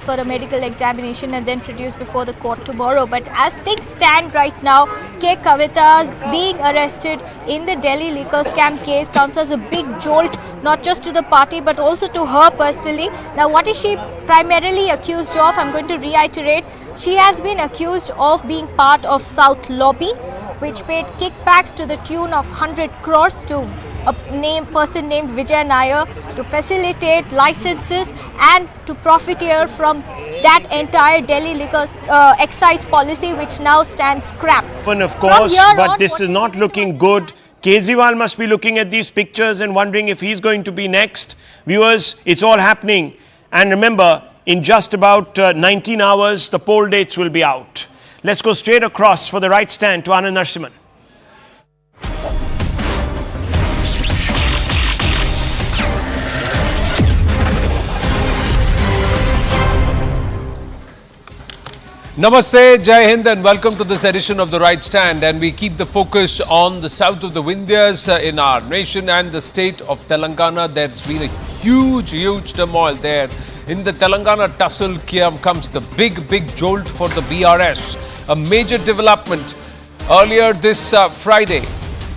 for a medical examination and then produced before the court tomorrow. But as things stand right now, K Kavitha being arrested in the Delhi liquor scam case comes as a big jolt, not just to the party but also to her personally. Now, what is she primarily accused of? I'm going to reiterate. She has been accused of being part of South Lobby, which paid kickbacks to the tune of 100 crores to a person named Vijay Nair to facilitate licenses and to profiteer from that entire Delhi liquor excise policy, which now stands scrap. And of course, but this is not looking good. Kejriwal must be looking at these pictures and wondering if he's going to be next. Viewers, it's all happening. And remember, in just about 19 hours, the poll dates will be out. Let's go straight across for the right stand to Anand Narasimhan. Namaste, Jai Hind, and welcome to this edition of The Right Stand. And we keep the focus on the south of the Vindhyas in our nation and the state of Telangana. There's been a huge turmoil there. In the Telangana tussle comes the big jolt for the BRS. A major development earlier this Friday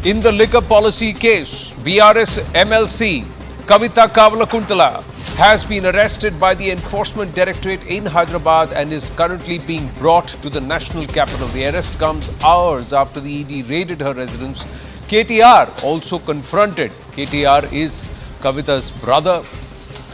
in the liquor policy case. BRS MLC Kavitha Kavalakuntala has been arrested by the Enforcement Directorate in Hyderabad and is currently being brought to the national capital. The arrest comes hours after the ED raided her residence. KTR also confronted. KTR is Kavitha's brother.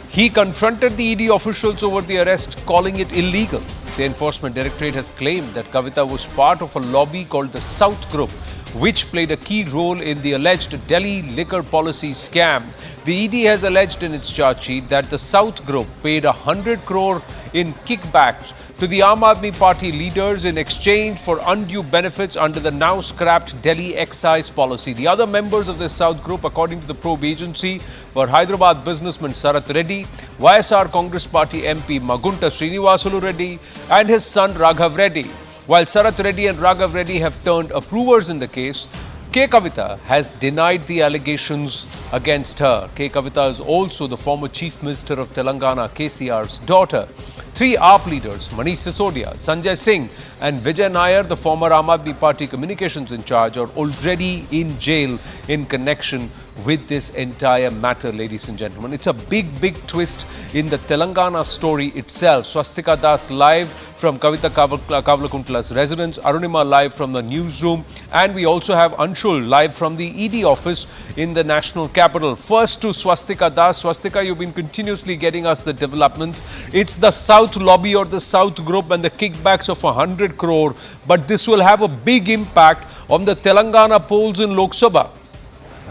He confronted the ED officials over the arrest, calling it illegal. The Enforcement Directorate has claimed that Kavitha was part of a lobby called the South Group, which played a key role in the alleged Delhi liquor policy scam. The ED has alleged in its charge sheet that the South Group paid 100 crore in kickbacks to the Aam Aadmi Party leaders in exchange for undue benefits under the now scrapped Delhi excise policy. The other members of this South Group, according to the probe agency, were Hyderabad businessman Sarath Reddy, YSR Congress Party MP Magunta Srinivasulu Reddy and his son Raghav Reddy. While Sarath Reddy and Raghav Reddy have turned approvers in the case, K Kavitha has denied the allegations against her. K Kavitha is also the former Chief Minister of Telangana, KCR's daughter. Three AAP leaders, Manish Sisodia, Sanjay Singh and Vijay Nair, the former Aam Aadmi Party communications in charge, are already in jail in connection with this entire matter, ladies and gentlemen. It's a big twist in the Telangana story itself. Swastika Das live from Kavitha Kavalakuntala's residence, Arunima live from the newsroom, and we also have Anshul live from the ED office in the national capital. First to Swastika Das. Swastika, you've been continuously getting us the developments. It's the South Lobby or the South Group and the kickbacks of 100 crore, but this will have a big impact on the Telangana polls in Lok Sabha.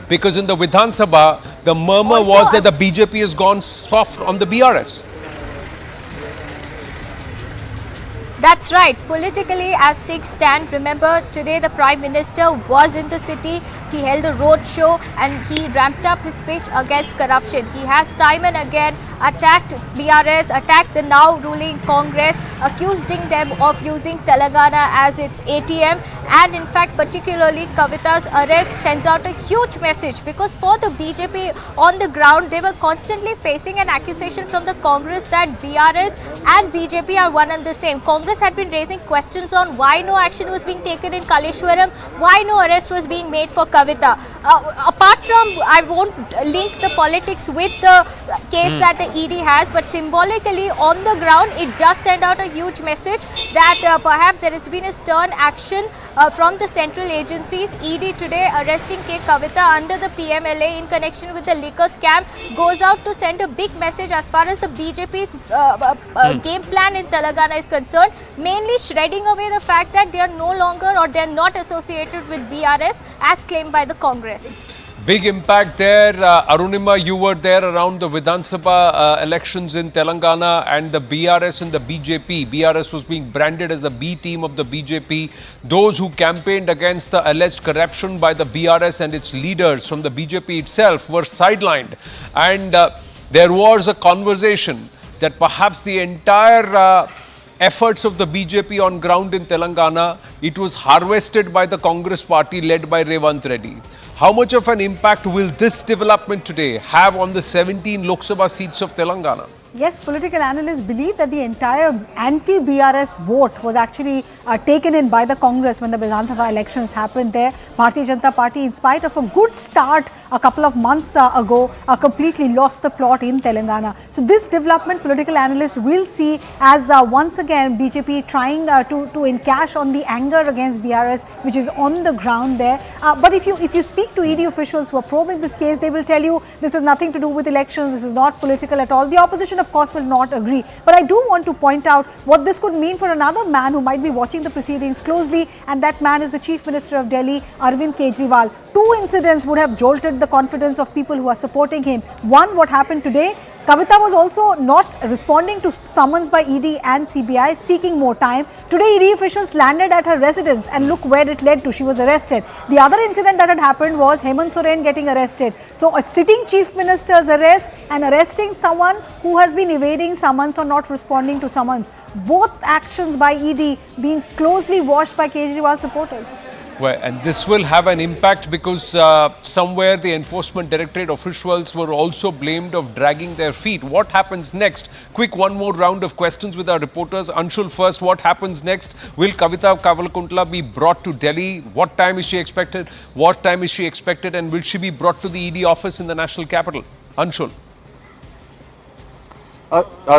Because in the Vidhan Sabha, the murmur was that the BJP has gone soft on the BRS. That's right. Politically, as things stand, remember today the Prime Minister was in the city. He held a road show and he ramped up his pitch against corruption. He has time and again attacked BRS, attacked the now ruling Congress, accusing them of using Telangana as its ATM. And in fact, particularly Kavitha's arrest sends out a huge message, because for the BJP on the ground, they were constantly facing an accusation from the Congress that BRS and BJP are one and the same. Congress had been raising questions on why no action was being taken in Kaleshwaram, why no arrest was being made for Kavitha. Apart from, I won't link the politics with the case that the ED has, but symbolically on the ground, it does send out a huge message that perhaps there has been a stern action from the central agencies. ED today arresting K Kavitha under the PMLA in connection with the liquor scam goes out to send a big message as far as the BJP's game plan in Telangana is concerned, mainly shredding away the fact that they are no longer or they are not associated with BRS as claimed by the Congress. Big impact there. Arunima, you were there around the Vidhan Sabha elections in Telangana, and the BRS and the BJP. BRS was being branded as the B team of the BJP. Those who campaigned against the alleged corruption by the BRS and its leaders from the BJP itself were sidelined. And there was a conversation that perhaps the entire efforts of the BJP on ground in Telangana, it was harvested by the Congress party led by Revanth Reddy. How much of an impact will this development today have on the 17 Lok Sabha seats of Telangana? Yes, political analysts believe that the entire anti-BRS vote was actually taken in by the Congress when the Vidhan Sabha elections happened there. Bharatiya Janata Party, in spite of a good start a couple of months ago, completely lost the plot in Telangana. So this development, political analysts will see as once again BJP trying to encash on the anger against BRS, which is on the ground there. But if you speak to ED officials who are probing this case, they will tell you this has nothing to do with elections. This is not political at all. The opposition, of course, will not agree. But I do want to point out what this could mean for another man who might be watching the proceedings closely, and that man is the Chief Minister of Delhi, Arvind Kejriwal. Two incidents would have jolted the confidence of people who are supporting him. One, what happened today. Kavitha was also not responding to summons by ED and CBI, seeking more time. Today, ED officials landed at her residence, and look where it led to. She was arrested. The other incident that had happened was Hemant Soren getting arrested. So, a sitting Chief Minister's arrest and arresting someone who has been evading summons or not responding to summons. Both actions by ED being closely watched by Kejriwal supporters. Well, and this will have an impact because somewhere the Enforcement Directorate officials were also blamed of dragging their feet. What happens next? Quick, one more round of questions with our reporters. Anshul first, what happens next? Will Kavitha Kavalkuntla be brought to Delhi? What time is she expected? What time is she expected? And will she be brought to the ED office in the national capital? Anshul.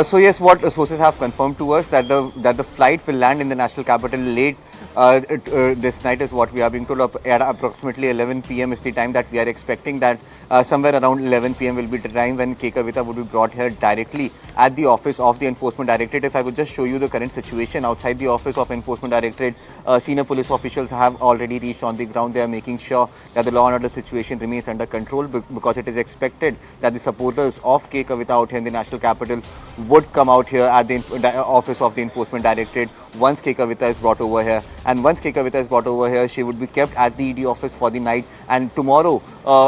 So yes, what sources have confirmed to us that the flight will land in the national capital late this night is what we are being told. At approximately 11 p.m. is the time that we are expecting. That somewhere around 11 p.m. will be the time when K Kavitha would be brought here directly at the office of the Enforcement Directorate. If I could just show you the current situation outside the office of Enforcement Directorate, senior police officials have already reached on the ground. They are making sure that the law and order situation remains under control, because it is expected that the supporters of K Kavitha out here in the national capital would come out here at the office of the Enforcement Directorate once K Kavitha is brought over here. And once K Kavitha is brought over here, she would be kept at the ED office for the night. And tomorrow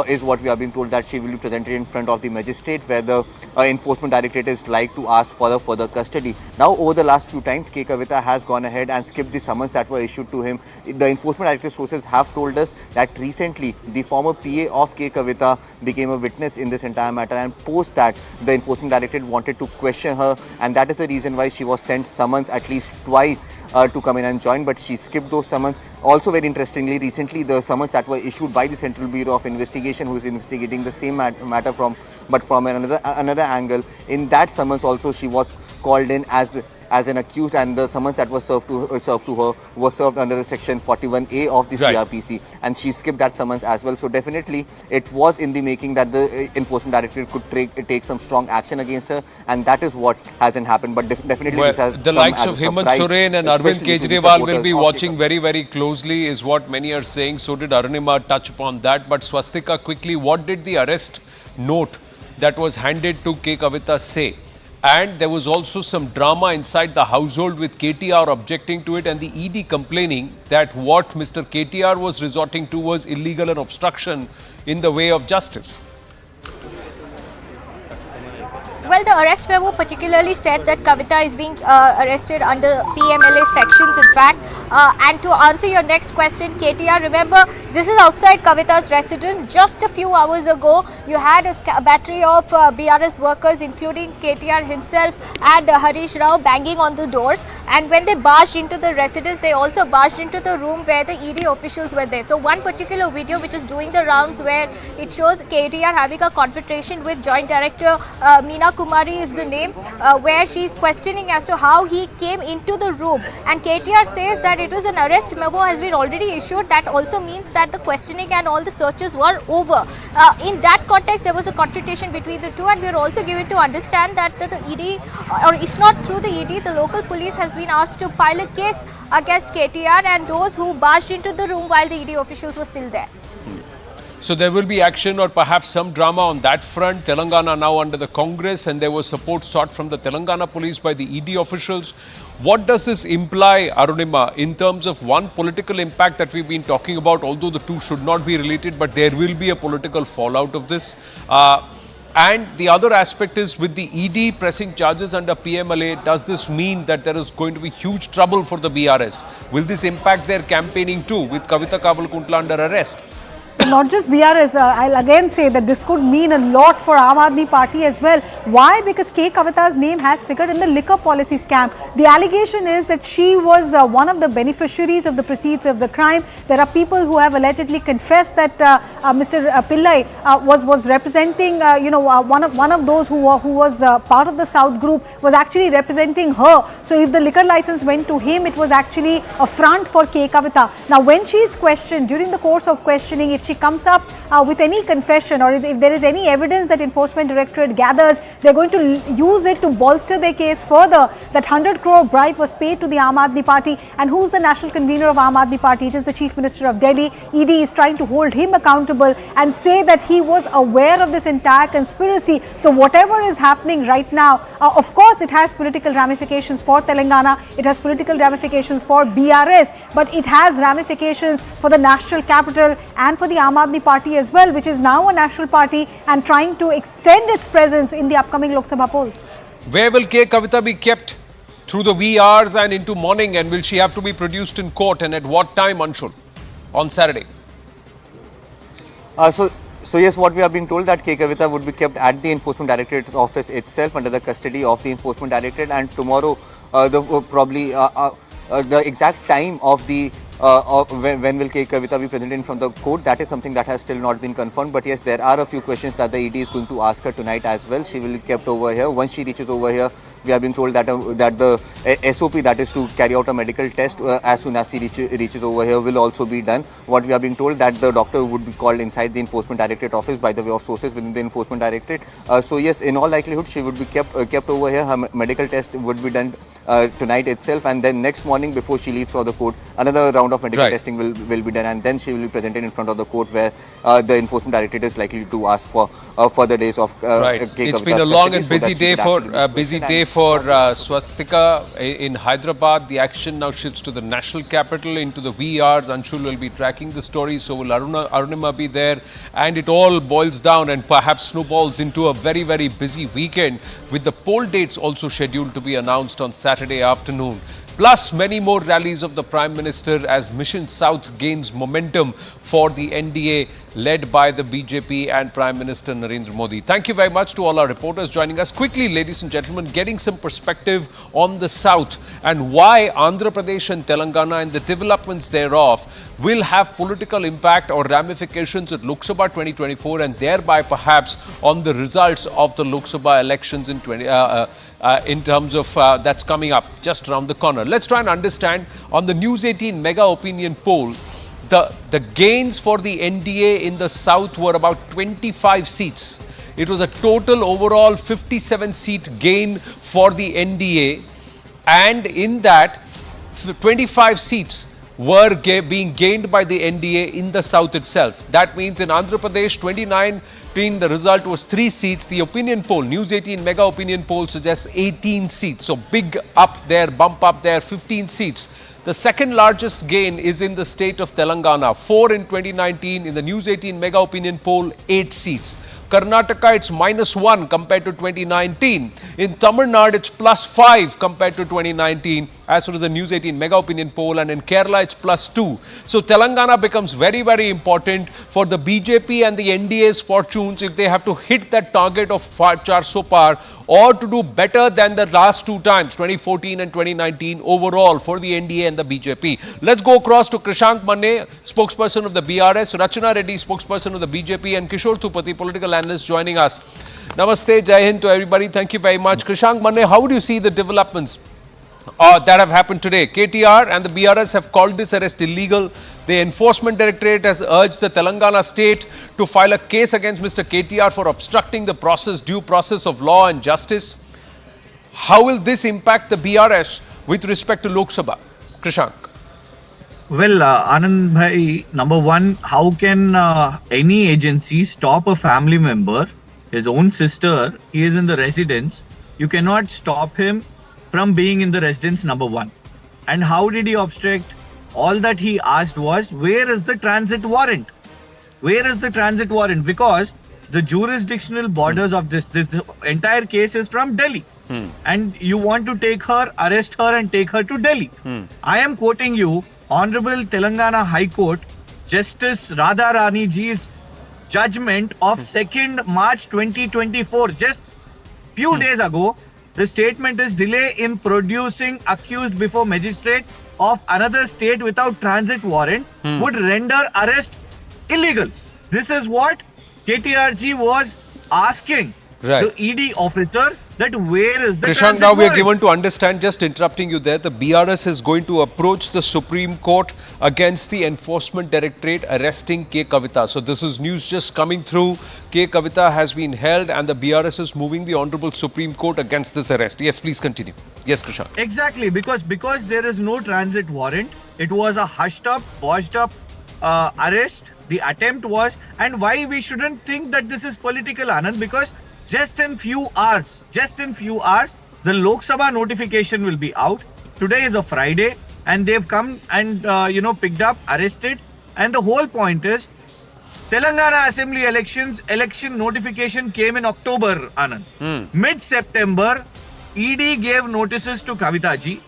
is what we are being told, that she will be presented in front of the magistrate, where the Enforcement Directorate is like to ask for the further custody. Now, over the last few times, K Kavitha has gone ahead and skipped the summons that were issued to him. The Enforcement Directorate sources have told us that recently the former PA of K Kavitha became a witness in this entire matter, and post that the Enforcement Directorate wanted to question her, and that is the reason why she was sent summons at least twice to come in and join, but she skipped those summons. Also, very interestingly, recently the summons that were issued by the Central Bureau of Investigation, who is investigating the same matter from another angle, in that summons also she was called in as an accused, and the summons that was served to her was served under the section 41A of the CRPC, and she skipped that summons as well. So definitely it was in the making that the Enforcement Directorate could take some strong action against her, and that is what hasn't happened. But definitely this has the likes of Hemant Soren and Arvind Kejriwal will be watching very, very closely, is what many are saying. So did Arunima touch upon that. But Swastika, quickly, what did the arrest note that was handed to K Kavitha say? And there was also some drama inside the household with KTR objecting to it, and the ED complaining that what Mr. KTR was resorting to was illegal and obstruction in the way of justice. Well, the arrest memo particularly said that Kavitha is being arrested under PMLA sections, in fact. And to answer your next question, KTR, remember, this is outside Kavitha's residence. Just a few hours ago, you had a battery of BRS workers, including KTR himself and Harish Rao, banging on the doors. And when they barged into the residence, they also barged into the room where the ED officials were there. So one particular video which is doing the rounds, where it shows KTR having a confrontation with Joint Director Meena Kumari is the name, where she's questioning as to how he came into the room. And KTR says that it was an arrest memo has been already issued. That also means that the questioning and all the searches were over. In that context, there was a confrontation between the two, and we are also given to understand that the ED, or if not through the ED, the local police has been asked to file a case against KTR and those who barged into the room while the ED officials were still there. So there will be action or perhaps some drama on that front. Telangana now under the Congress, and there was support sought from the Telangana police by the ED officials. What does this imply, Arunima, in terms of one political impact that we've been talking about, although the two should not be related, but there will be a political fallout of this. And the other aspect is, with the ED pressing charges under PMLA, does this mean that there is going to be huge trouble for the BRS? Will this impact their campaigning too, with Kavitha Kavalkuntla under arrest? not just BRS, I'll again say that this could mean a lot for Aam Aadmi Party as well. Why? Because K Kavitha's name has figured in the liquor policy scam. The allegation is that she was one of the beneficiaries of the proceeds of the crime. There are people who have allegedly confessed that Mr. Pillai was representing, one of those who was part of the South group was actually representing her. So if the liquor license went to him, it was actually a front for K Kavitha. Now, when she is questioned, during the course of questioning, if she comes up with any confession or if there is any evidence that Enforcement Directorate gathers, they're going to use it to bolster their case further. That 100 crore bribe was paid to the Aam Aadmi Party. And who's the national convener of Aam Aadmi Party? It is the Chief Minister of Delhi. ED is trying to hold him accountable and say that he was aware of this entire conspiracy. So whatever is happening right now, of course, it has political ramifications for Telangana. It has political ramifications for BRS, but it has ramifications for the national capital and for the Aam Aadmi Party as well, which is now a national party and trying to extend its presence in the upcoming Lok Sabha polls. Where will K Kavitha be kept through the wee hours and into morning, and will she have to be produced in court, and at what time, Anshul, on Saturday? So yes, what we are being told that K Kavitha would be kept at the Enforcement Directorate's office itself under the custody of the Enforcement Directorate, and tomorrow the exact time of the when will K Kavitha be presented in front of the court, that is something that has still not been confirmed. But yes, there are a few questions that the ED is going to ask her tonight as well. She will be kept over here. Once she reaches over here, we are being told that that the SOP, that is to carry out a medical test as soon as she reaches over here, will also be done. What we are being told that the doctor would be called inside the Enforcement Directorate office by the way of sources within the Enforcement Directorate. So yes, in all likelihood, she would be kept over here. Her medical test would be done tonight itself, and then next morning before she leaves for the court, another round of medical testing will be done, and then she will be presented in front of the court, where the Enforcement Directorate is likely to ask for further days of K Kavitha's It's been a long and custody, busy day for Swastika in Hyderabad. The action now shifts to the national capital into the wee hours. Anshul will be tracking the story, so will Arunima be there, and it all boils down and perhaps snowballs into a very, very busy weekend, with the poll dates also scheduled to be announced on Saturday afternoon. Plus many more rallies of the Prime Minister as Mission South gains momentum for the NDA led by the BJP and Prime Minister Narendra Modi. Thank you very much to all our reporters joining us. Quickly, ladies and gentlemen, getting some perspective on the South and why Andhra Pradesh and Telangana and the developments thereof will have political impact or ramifications at Lok Sabha 2024 and thereby perhaps on the results of the Lok Sabha elections in terms of that's coming up just around the corner. Let's try and understand on the News18 mega opinion poll. The gains for the NDA in the South were about 25 seats. It was a total overall 57-seat gain for the NDA, and in that 25 seats were being gained by the NDA in the South itself. That means in Andhra Pradesh 2019 the result was 3 seats. The opinion poll, News18 mega opinion poll, suggests 18 seats. So big up there, bump up there, 15 seats. The second largest gain is in the state of Telangana, 4 in 2019. In the News18 mega opinion poll, 8 seats. Karnataka, it's -1 compared to 2019. In Tamil Nadu, it's +5 compared to 2019, as far as the News18 mega opinion poll, and in Kerala, it's +2. So Telangana becomes very, very important for the BJP and the NDA's fortunes if they have to hit that target of 400 par or to do better than the last 2 times, 2014 and 2019 overall for the NDA and the BJP. Let's go across to Krishank Manne, spokesperson of the BRS, Rachana Reddy, spokesperson of the BJP, and Kishore Thupati, political analyst, joining us. Namaste, Jai Hind to everybody. Thank you very much. Krishank Manne, how would you see the developments that have happened today? KTR and the BRS have called this arrest illegal. The Enforcement Directorate has urged the Telangana state to file a case against Mr. KTR for obstructing the due process of law and justice. How will this impact the BRS with respect to Lok Sabha? Krishank. Well, Anand Bhai, number one, how can any agency stop a family member, his own sister? He is in the residence. You cannot stop him from being in the residence, number one. And how did he obstruct? All that he asked was, where is the transit warrant? Where is the transit warrant? Because the jurisdictional borders of this entire case is from Delhi. And you want to take her, arrest her and take her to Delhi. I am quoting you, Honorable Telangana High Court Justice Radha Rani ji's judgment of 2nd March 2024. Just few days ago, the statement is delay in producing accused before magistrate of another state without transit warrant would render arrest illegal. This is what KTRG was asking the ED officer, that where is the Krishank, now we are given to understand, just interrupting you there, the BRS is going to approach the Supreme Court against the Enforcement Directorate arresting K Kavitha. So this is news just coming through. K Kavitha has been held and the BRS is moving the Honorable Supreme Court against this arrest. Yes, please continue. Yes, Krishank. Exactly, because there is no transit warrant. It was a hushed up, washed up arrest. The attempt was, and why we shouldn't think that this is political, Anand, because just in few hours, the Lok Sabha notification will be out. Today is a Friday, and they've come and picked up, arrested, and the whole point is Telangana Assembly election notification came in October, Anand. Mid-September, ED gave notices to Kavitha ji,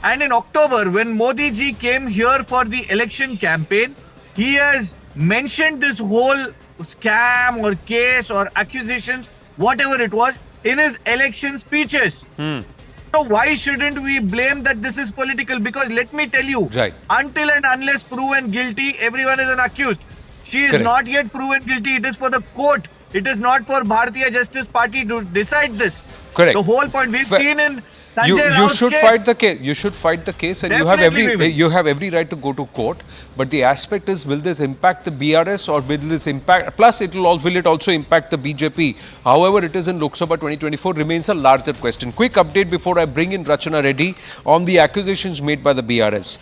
and in October, when Modi ji came here for the election campaign, he has mentioned this whole scam or case or accusations, whatever it was, in his election speeches. So why shouldn't we blame that this is political? Because let me tell you, until and unless proven guilty, everyone is an accused. She is not yet proven guilty. It is for the court. It is not for Bharatiya Justice Party to decide this. Correct. The whole point we've seen in you should fight the case. You should fight the case, and you have every right to go to court. But the aspect is, will this impact the BRS or will this impact? Plus, will it also impact the BJP? However, it is in Lok Sabha 2024 remains a larger question. Quick update before I bring in Rachana Reddy on the accusations made by the BRS.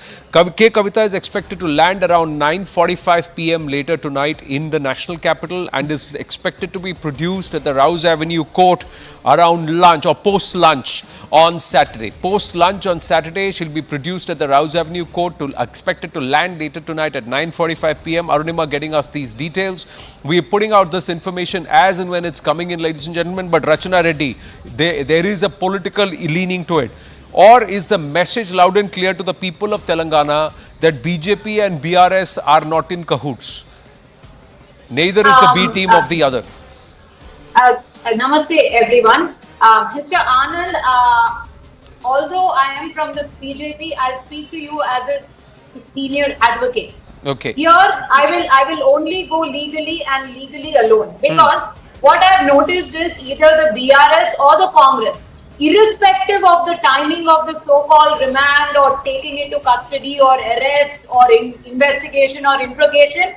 K Kavitha is expected to land around 9:45 p.m. later tonight in the national capital and is expected to be produced at the Rouse Avenue court around lunch or post lunch on Saturday. Post lunch on Saturday, she'll be produced at the Rouse Avenue court, expected to land later tonight at 9:45 p.m. Arunima getting us these details. We are putting out this information as and when it's coming in, ladies and gentlemen. But Rachana Reddy, there is a political leaning to it. Or is the message loud and clear to the people of Telangana that BJP and BRS are not in cahoots? Neither is the B team of the other. Namaste everyone. Mr. Anand, although I am from the BJP, I'll speak to you as a senior advocate. Okay. Here, I will only go legally and legally alone, because what I have noticed is either the BRS or the Congress, irrespective of the timing of the so-called remand or taking into custody or arrest or investigation or interrogation,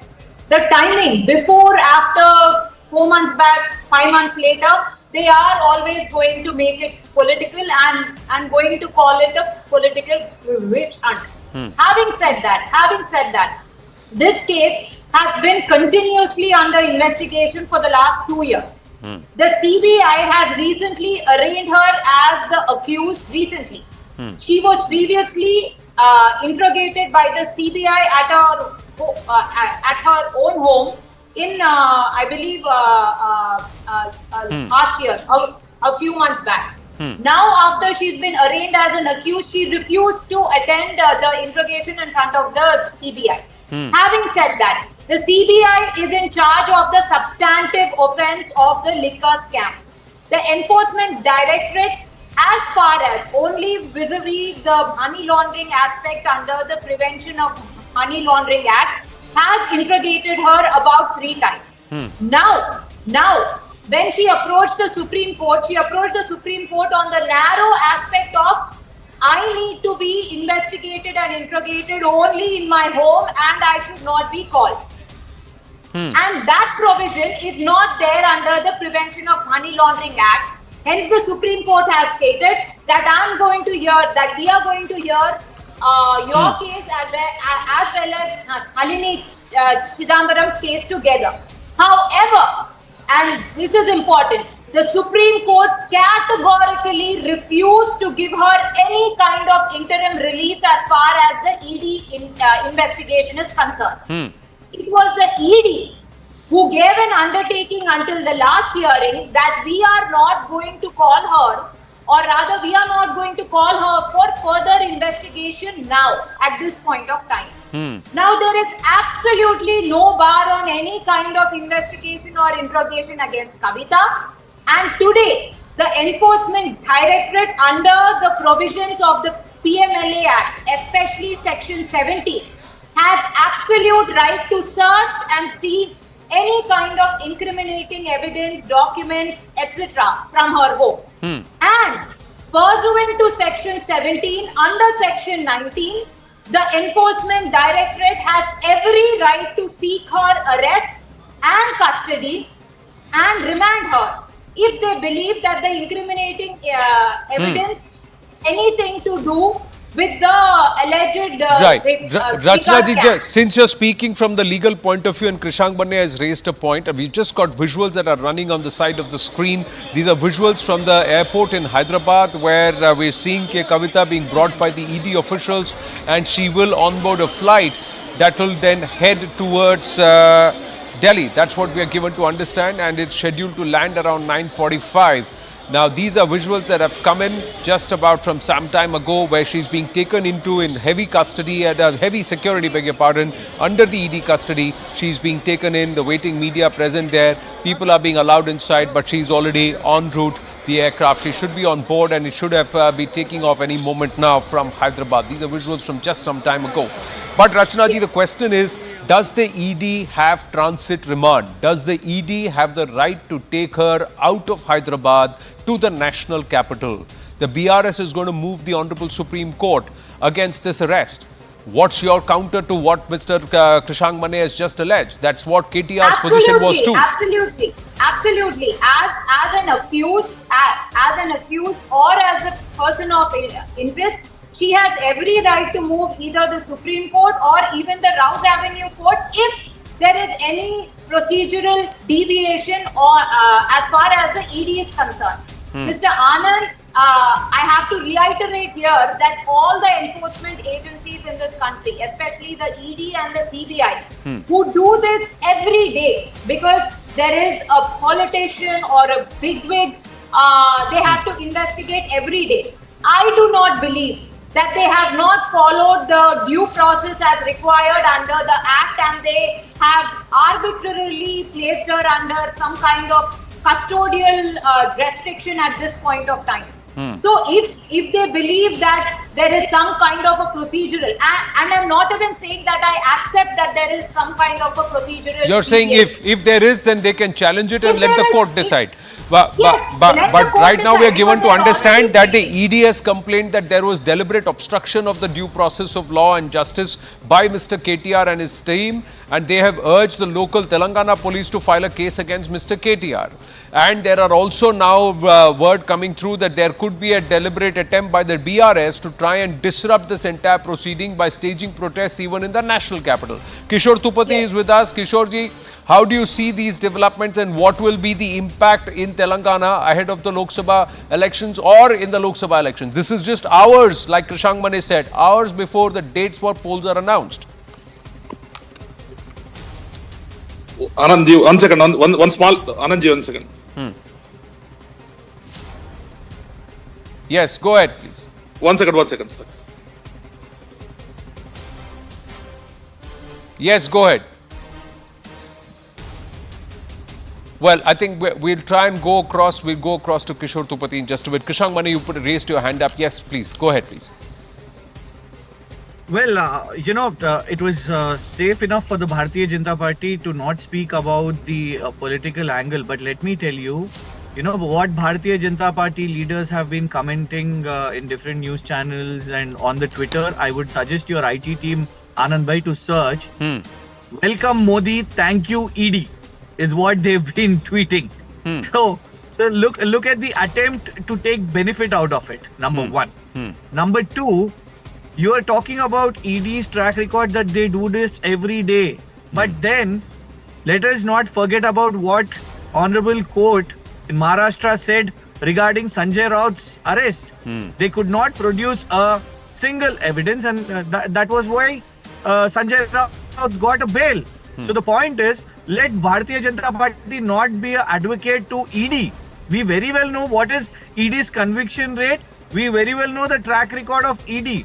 the timing before, after, 4 months back, 5 months later, they are always going to make it political and going to call it a political witch hunt. Having said that, this case has been continuously under investigation for the last 2 years. The CBI has recently arraigned her as the accused recently. She was previously interrogated by the CBI at her own home in, I believe, last year, a few months back. Now, after she's been arraigned as an accused, she refused to attend the interrogation in front of the CBI. Having said that, the CBI is in charge of the substantive offence of the liquor scam. The Enforcement Directorate, as far as only vis-a-vis the money laundering aspect under the Prevention of Money Laundering Act, has interrogated her about 3 times. Now, when she approached the Supreme Court, on the narrow aspect of, I need to be investigated and interrogated only in my home and I should not be called. And that provision is not there under the Prevention of Money Laundering Act. Hence, the Supreme Court has stated that we are going to hear your case as well as Nalini Chidambaram's case together. However, and this is important, the Supreme Court categorically refused to give her any kind of interim relief as far as the ED investigation is concerned. It was the ED who gave an undertaking until the last hearing that we are not going to call her, or rather we are not going to call her for further investigation now at this point of time. Now there is absolutely no bar on any kind of investigation or interrogation against Kavitha. And today, the Enforcement Directorate, under the provisions of the PMLA Act, especially Section 70, has absolute right to search and seize any kind of incriminating evidence, documents, etc. from her home. And pursuant to Section 17, under Section 19, the Enforcement Directorate has every right to seek her arrest and custody and remand her if they believe that the incriminating evidence anything to do with the alleged Right. Rachna ji, scam. since you're speaking from the legal point of view, and Krishank Banne has raised a point, and we've just got visuals that are running on the side of the screen. These are visuals from the airport in Hyderabad, where we're seeing K Kavitha being brought by the ED officials, and she will onboard a flight that will then head towards Delhi. That's what we are given to understand, and it's scheduled to land around 9:45. Now, these are visuals that have come in just about from some time ago, where she's being taken into in heavy custody and heavy security, beg your pardon, under the ED custody. She's being taken in, the waiting media present there. People are being allowed inside, but she's already en route. The aircraft, she should be on board, and it should have be taking off any moment now from Hyderabad. These are visuals from just some time ago. But Rachna ji, the question is, does the ED have transit remand? Does the ED have the right to take her out of Hyderabad to the national capital? The BRS is going to move the Honorable Supreme Court against this arrest. What's your counter to what Mr. Krishank Banne has just alleged? That's what KTR's position was too. Absolutely. As an accused or as a person of interest, she has every right to move either the Supreme Court or even the Rouse Avenue Court if there is any procedural deviation or as far as the ED is concerned. Mr. Anand, I have to reiterate here that all the enforcement agencies in this country, especially the ED and the CBI, who do this every day because there is a politician or a bigwig, they have to investigate every day. I do not believe that they have not followed the due process as required under the Act, and they have arbitrarily placed her under some kind of custodial restriction at this point of time. So if they believe that there is some kind of a procedural, and I'm not even saying that I accept that there is some kind of a procedural. You're saying if there is, then they can challenge it and let the court decide. But right now we are given to understand that the ED has complained that there was deliberate obstruction of the due process of law and justice by Mr. KTR and his team, and they have urged the local Telangana police to file a case against Mr. KTR. And there are also now word coming through that there could be a deliberate attempt by the BRS to try and disrupt this entire proceeding by staging protests even in the national capital. Kishore Tupati is with us. Kishore ji, how do you see these developments, and what will be the impact in Telangana ahead of the Lok Sabha elections or in the Lok Sabha elections? This is just hours, like Krishank Banne said, hours before the dates for polls are announced. Anand, one second, one small, Anand, 1 second. Yes, go ahead, please. 1 second, sir. Yes, go ahead. Well, I think we'll try and go across. We'll go across to Kishore Tupati in just a bit. Krishank Banne, you raised your hand up. Yes, please. Go ahead, please. Well, it was safe enough for the Bharatiya Janata Party to not speak about the political angle. But let me tell you, what Bharatiya Janata Party leaders have been commenting in different news channels and on the Twitter. I would suggest your IT team, Anand Bhai, to search. Welcome Modi, thank you ED, is what they've been tweeting. So look at the attempt to take benefit out of it, number one. Number two, you are talking about ED's track record that they do this every day. But then, let us not forget about what Honorable Court in Maharashtra said regarding Sanjay Raut's arrest. They could not produce a single evidence, and that was why Sanjay Raut got a bail. So the point is, let Bharatiya Janata Party not be an advocate to ED. We very well know what is ED's conviction rate. We very well know the track record of ED.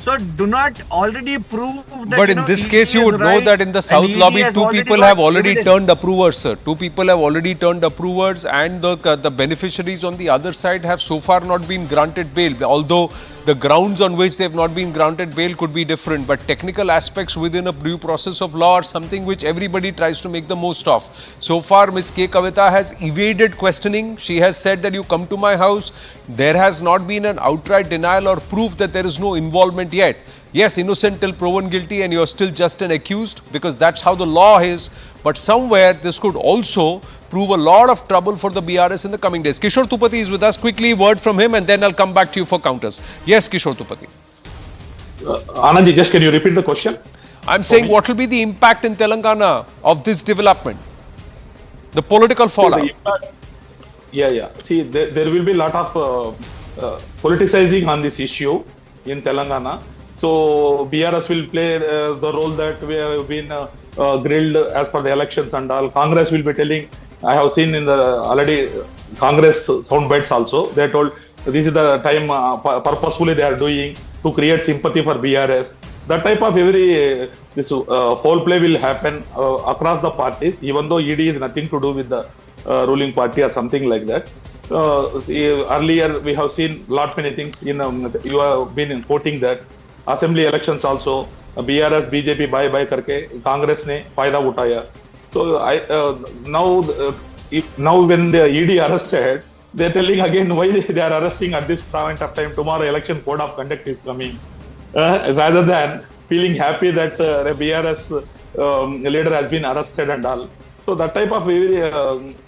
So do not already prove that. But in this case, you would know that in the South lobby, two people have already turned approvers, sir. Two people have already turned approvers, and the beneficiaries on the other side have so far not been granted bail. Although the grounds on which they have not been granted bail could be different, but technical aspects within a due process of law are something which everybody tries to make the most of. So far, Ms. K Kavitha has evaded questioning. She has said that you come to my house. There has not been an outright denial or proof that there is no involvement yet. Yes, innocent till proven guilty, and you are still just an accused, because that's how the law is. But somewhere this could also prove a lot of trouble for the BRS in the coming days. Kishore Tupati is with us. Quickly, word from him, and then I'll come back to you for counters. Yes, Kishore Tupati. Anandji, just can you repeat the question? I'm saying, what will be the impact in Telangana of this development? The political fallout. Yeah. See, there will be a lot of politicizing on this issue in Telangana. So BRS will play the role that we have been grilled as per the elections and all. Congress will be telling. I have seen in the already Congress sound bites also. They told this is the time purposefully they are doing to create sympathy for BRS. That type of this foul play will happen across the parties, even though ED is nothing to do with the ruling party or something like that. Earlier we have seen lot many things. You have been quoting that assembly elections also BRS BJP bye करके Congress ने फायदा उठाया. So now when the ED arrested, they are telling again why they are arresting at this point of time. Tomorrow election code of conduct is coming. Rather than feeling happy that the BRS leader has been arrested and all. So that type of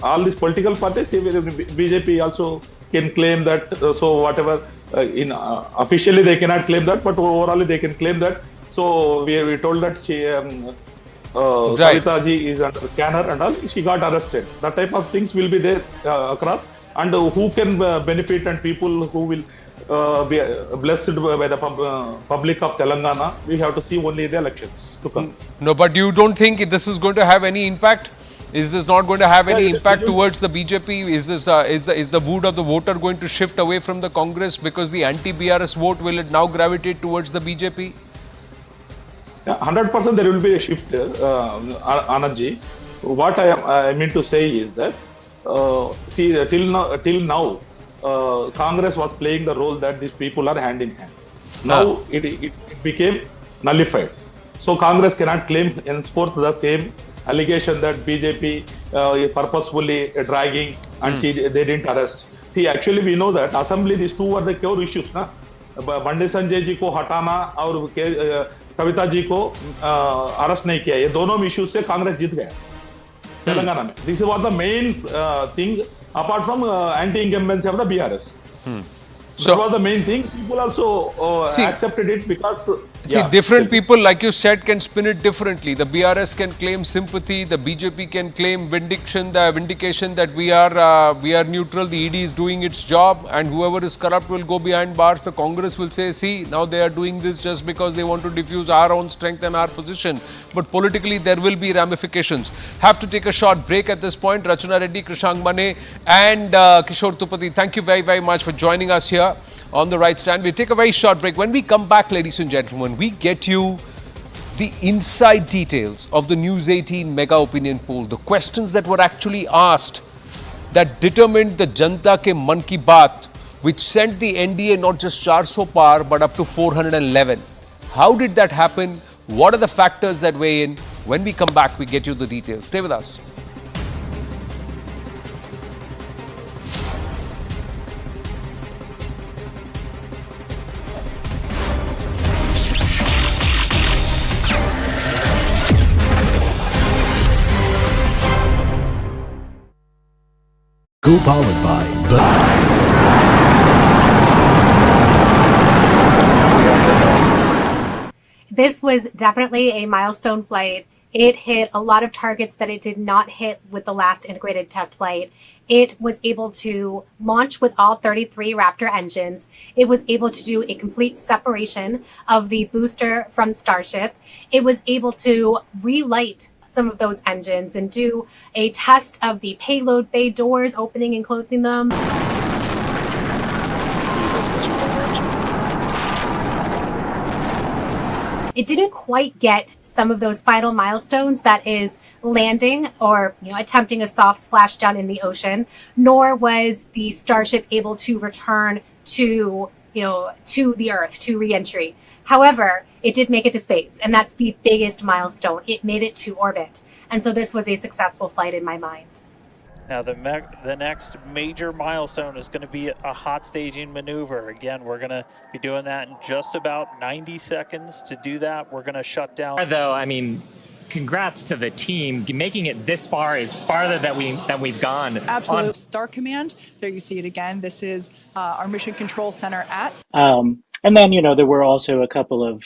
all these political parties, BJP also can claim that. So whatever officially they cannot claim that, but overall they can claim that. So we told that she Kavitha ji is under scanner and all. She got arrested. That type of things will be there across, and who can benefit and people who will be blessed by the public of Telangana. We have to see only the elections to come. No, but you don't think this is going to have any impact? Is this not going to have any impact towards the BJP? Is the mood of the voter going to shift away from the Congress because the anti-BRS vote will it now gravitate towards the BJP? 100% there will be a shift, Anandji. What I mean to say is that see till now Congress was playing the role that these people are hand in hand. Now it became nullified. So Congress cannot claim henceforth the same allegation that BJP is purposefully dragging and they didn't arrest. See, actually we know that assembly these two were the core issues, na. बंडे संजय जी को हटाना और कविता जी को arrest नहीं किया, ये दोनों issues से कांग्रेस जीत गया तेलंगाना में. This was the main thing apart from anti-incumbency of the BRS. That was the main thing. People also accepted it because different people, like you said, can spin it differently. The BRS can claim sympathy. The BJP can claim vindication that we are neutral. The ED is doing its job, and whoever is corrupt will go behind bars. The Congress will say, see, now they are doing this just because they want to diffuse our own strength and our position. But politically, there will be ramifications. Have to take a short break at this point. Rachana Reddy, Krishank Mane, and Kishore Tupati, thank you very, very much for joining us here on the right stand. We'll take a very short break. When we come back, ladies and gentlemen, we get you the inside details of the News 18 mega opinion poll, the questions that were actually asked that determined the Janta ke Man Ki Baat, which sent the NDA not just 400 par but up to 411. How did that happen? What are the factors that weigh in? When we come back, we get you the details. Stay with us. Co-powered by This was definitely a milestone flight. It hit a lot of targets that it did not hit with the last integrated test flight. It was able to launch with all 33 Raptor engines. It was able to do a complete separation of the booster from Starship. It was able to relight some of those engines and do a test of the payload bay doors, opening and closing them. It didn't quite get some of those final milestones, that is landing or attempting a soft splashdown in the ocean, nor was the Starship able to return to the Earth, to re-entry. However, it did make it to space, and that's the biggest milestone. It made it to orbit. And so this was a successful flight in my mind. Now, the next major milestone is going to be a hot staging maneuver. Again, we're going to be doing that in just about 90 seconds. To do that, we're going to shut down. Though, I mean, congrats to the team. Making it this far is farther than we've gone. Absolute Star Command. There you see it again. This is our Mission Control Center at. And then, there were also a couple of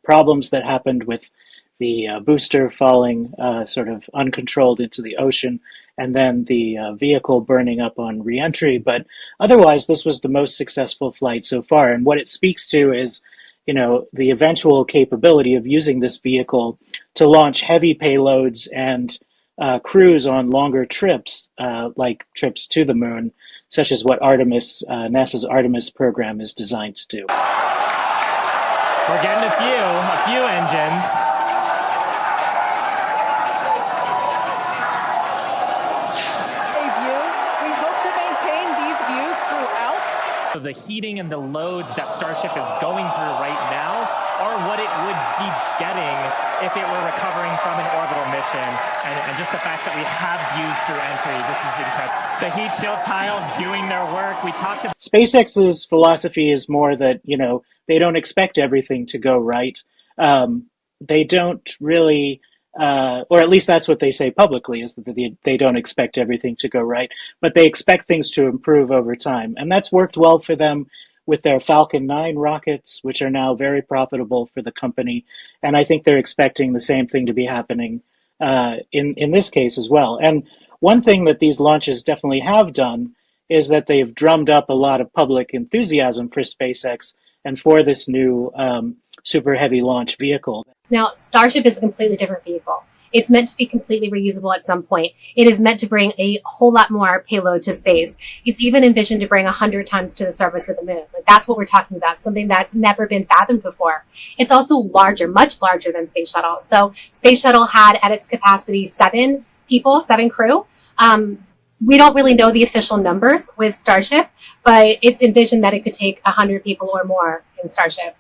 problems that happened with the booster falling sort of uncontrolled into the ocean, and then the vehicle burning up on reentry. But otherwise, this was the most successful flight so far. And what it speaks to is, the eventual capability of using this vehicle to launch heavy payloads and cruise on longer trips, like trips to the moon, such as what NASA's Artemis program is designed to do. We're getting a few engines. So the heating and the loads that Starship is going through right now are what it would be getting if it were recovering from an orbital mission. And just the fact that we have views through entry, this is incredible. The heat shield tiles doing their work. We talked about SpaceX's philosophy is more that, they don't expect everything to go right. They don't really... or at least that's what they say publicly, is that they don't expect everything to go right, but they expect things to improve over time. And that's worked well for them with their Falcon 9 rockets, which are now very profitable for the company. And I think they're expecting the same thing to be happening in this case as well. And one thing that these launches definitely have done is that they've drummed up a lot of public enthusiasm for SpaceX and for this new super heavy launch vehicle. Now, Starship is a completely different vehicle. It's meant to be completely reusable at some point. It is meant to bring a whole lot more payload to space. It's even envisioned to bring 100 tons to the surface of the moon. That's what we're talking about, something that's never been fathomed before. It's also larger, much larger than Space Shuttle. So Space Shuttle had at its capacity 7 crew. We don't really know the official numbers with Starship, but it's envisioned that it could take 100 people or more in Starship.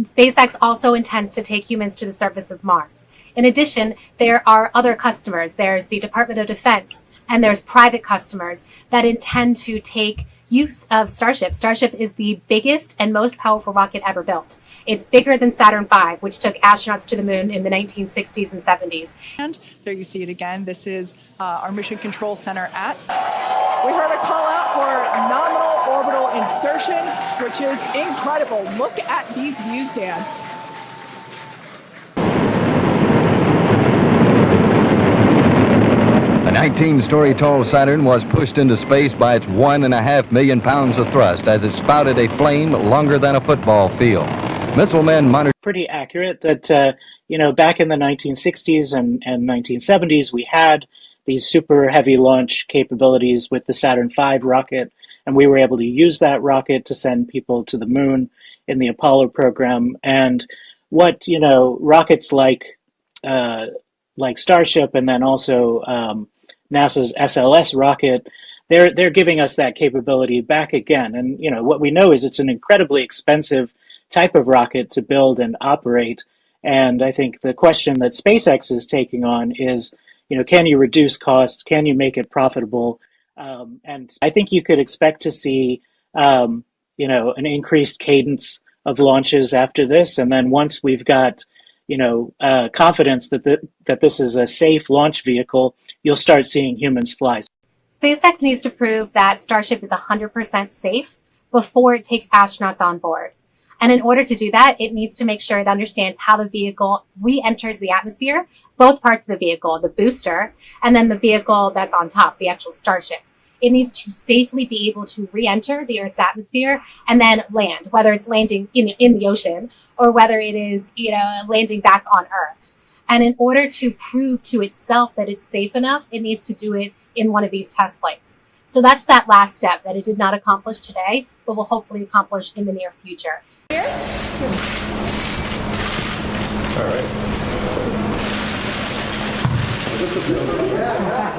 SpaceX also intends to take humans to the surface of Mars. In addition, there are other customers. There's the Department of Defense, and there's private customers that intend to take use of Starship. Starship is the biggest and most powerful rocket ever built. It's bigger than Saturn V, which took astronauts to the moon in the 1960s and 70s. And there you see it again. This is our Mission Control Center at. We heard a call out for nominal orbital insertion, which is incredible. Look at these views, Dan. A 19-story tall Saturn was pushed into space by its 1.5 million pounds of thrust as it spouted a flame longer than a football field. Missile men monitored. Pretty accurate that, back in the 1960s and 1970s, we had these super heavy launch capabilities with the Saturn V rocket, and we were able to use that rocket to send people to the moon in the Apollo program. And what, rockets like Starship and then also NASA's SLS rocket, they're giving us that capability back again. And, what we know is it's an incredibly expensive type of rocket to build and operate. And I think the question that SpaceX is taking on is, can you reduce costs? Can you make it profitable? And I think you could expect to see, an increased cadence of launches after this. And then once we've got, confidence that this is a safe launch vehicle, you'll start seeing humans fly. SpaceX needs to prove that Starship is 100% safe before it takes astronauts on board. And in order to do that, it needs to make sure it understands how the vehicle re-enters the atmosphere, both parts of the vehicle, the booster, and then the vehicle that's on top, the actual Starship. It needs to safely be able to re-enter the Earth's atmosphere and then land, whether it's landing in the ocean or whether it is, landing back on Earth. And in order to prove to itself that it's safe enough, it needs to do it in one of these test flights. So that's that last step that it did not accomplish today, but will hopefully accomplish in the near future.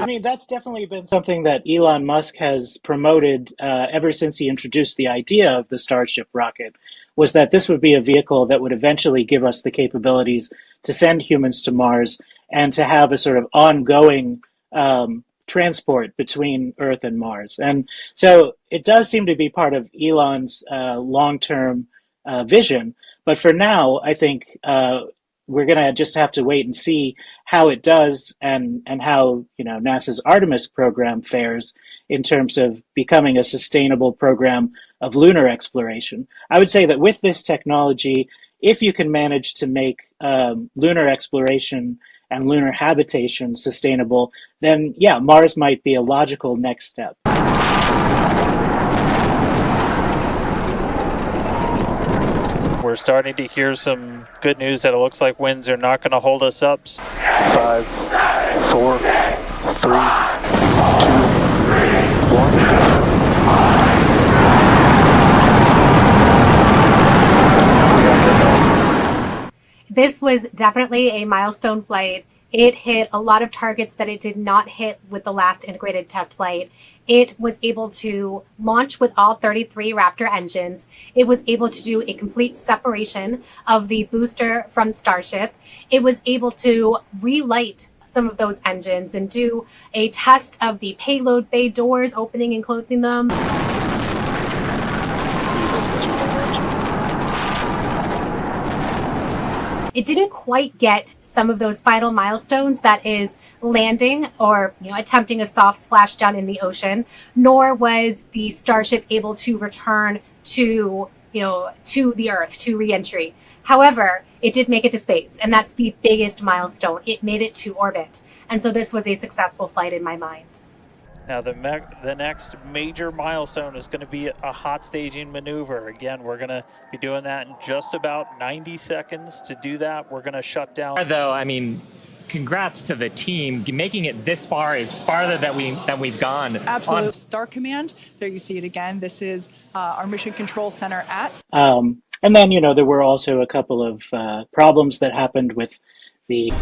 I mean, that's definitely been something that Elon Musk has promoted ever since he introduced the idea of the Starship rocket, was that this would be a vehicle that would eventually give us the capabilities to send humans to Mars and to have a sort of ongoing transport between Earth and Mars. And so it does seem to be part of Elon's long-term vision. But for now, I think we're going to just have to wait and see how it does and how, you know, NASA's Artemis program fares in terms of becoming a sustainable program of lunar exploration. I would say that with this technology, if you can manage to make lunar exploration and lunar habitation sustainable, then yeah, Mars might be a logical next step. We're starting to hear some good news that it looks like winds are not going to hold us up. 5, 4, 3, 2, 1. This was definitely a milestone flight. It hit a lot of targets that it did not hit with the last integrated test flight. It was able to launch with all 33 Raptor engines. It was able to do a complete separation of the booster from Starship. It was able to relight some of those engines and do a test of the payload bay doors, opening and closing them. It didn't quite get some of those final milestones, that is landing or, you know, attempting a soft splashdown in the ocean, nor was the Starship able to return to, you know, to the Earth, to re-entry. However, it did make it to space, and that's the biggest milestone. It made it to orbit. And so this was a successful flight in my mind. Now, the next major milestone is going to be a hot staging maneuver. Again, we're going to be doing that in just about 90 seconds. To do that, we're going to shut down. Though, I mean, congrats to the team. Making it this far is farther than we've gone. Absolute Star Command. There you see it again. This is our Mission Control Center at. And then, you know, there were also a couple of problems that happened with the.